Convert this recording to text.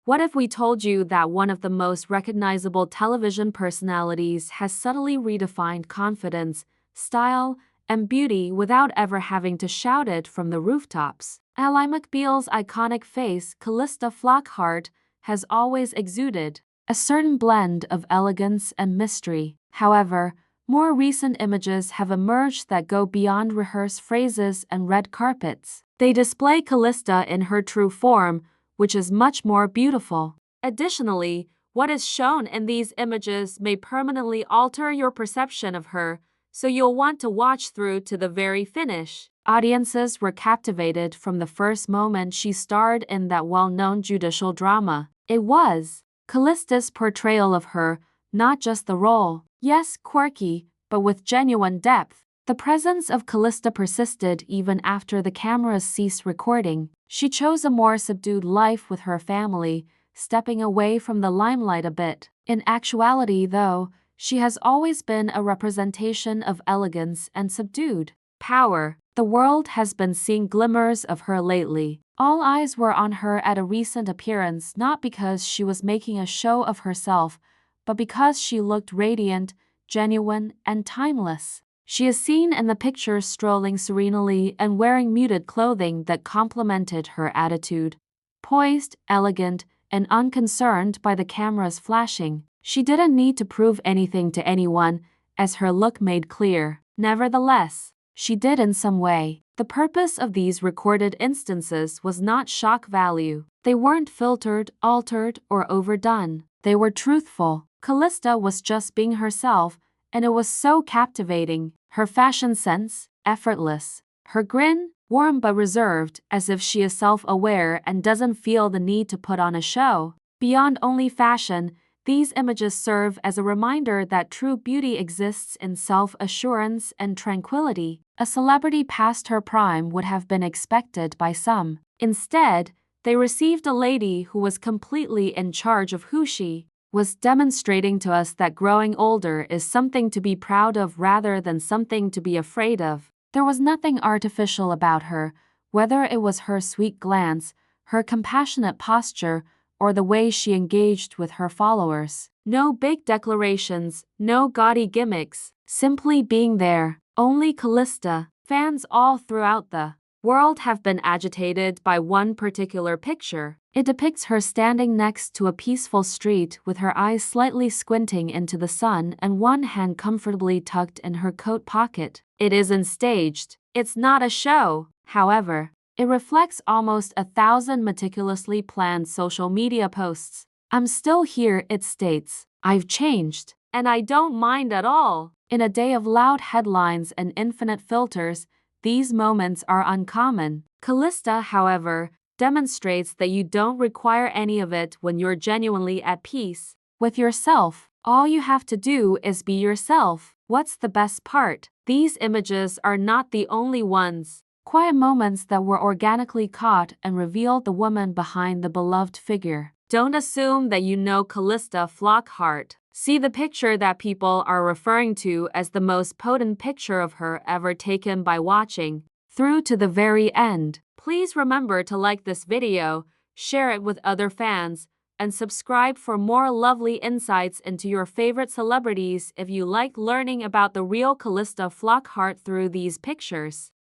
What if we told you that one of the most recognizable television personalities has subtly redefined confidence, style, and beauty without ever having to shout it from the rooftops? Ally McBeal's iconic face, Calista Flockhart, has always exuded a certain blend of elegance and mystery. However, more recent images have emerged that go beyond rehearsed phrases and red carpets. They display Calista in her true form, which is much more beautiful. Additionally, what is shown in these images may permanently alter your perception of her, so you'll want to watch through to the very finish. Audiences were captivated from the first moment she starred in that well-known judicial drama. It was Calista's portrayal of her, not just the role. Yes, quirky, but with genuine depth. The presence of Calista persisted even after the cameras ceased recording. She chose a more subdued life with her family, stepping away from the limelight a bit. In actuality, though, she has always been a representation of elegance and subdued power. The world has been seeing glimmers of her lately. All eyes were on her at a recent appearance, not because she was making a show of herself, but because she looked radiant, genuine, and timeless. She is seen in the pictures strolling serenely and wearing muted clothing that complemented her attitude. Poised, elegant, and unconcerned by the camera's flashing. She didn't need to prove anything to anyone, as her look made clear. Nevertheless, she did in some way. The purpose of these recorded instances was not shock value. They weren't filtered, altered, or overdone. They were truthful. Calista was just being herself, and it was so captivating. Her fashion sense, effortless. Her grin, warm but reserved, as if she is self-aware and doesn't feel the need to put on a show. Beyond only fashion, these images serve as a reminder that true beauty exists in self-assurance and tranquility. A celebrity past her prime would have been expected by some. Instead, they received a lady who was completely in charge of who she was, demonstrating to us that growing older is something to be proud of rather than something to be afraid of. There was nothing artificial about her, whether it was her sweet glance, her compassionate posture, or the way she engaged with her followers. No big declarations, no gaudy gimmicks, simply being there. Only Calista. Fans all throughout the world have been agitated by one particular picture. It depicts her standing next to a peaceful street with her eyes slightly squinting into the sun and one hand comfortably tucked in her coat pocket. It isn't staged. It's not a show. However, it reflects almost 1,000 meticulously planned social media posts. "I'm still here," it states. "I've changed. And I don't mind at all." In a day of loud headlines and infinite filters, these moments are uncommon. Calista, however, demonstrates that you don't require any of it when you're genuinely at peace with yourself. All you have to do is be yourself. What's the best part? These images are not the only ones. Quiet moments that were organically caught and revealed the woman behind the beloved figure. Don't assume that you know Calista Flockhart. See the picture that people are referring to as the most potent picture of her ever taken by watching through to the very end. Please remember to like this video, share it with other fans, and subscribe for more lovely insights into your favorite celebrities if you like learning about the real Calista Flockhart through these pictures.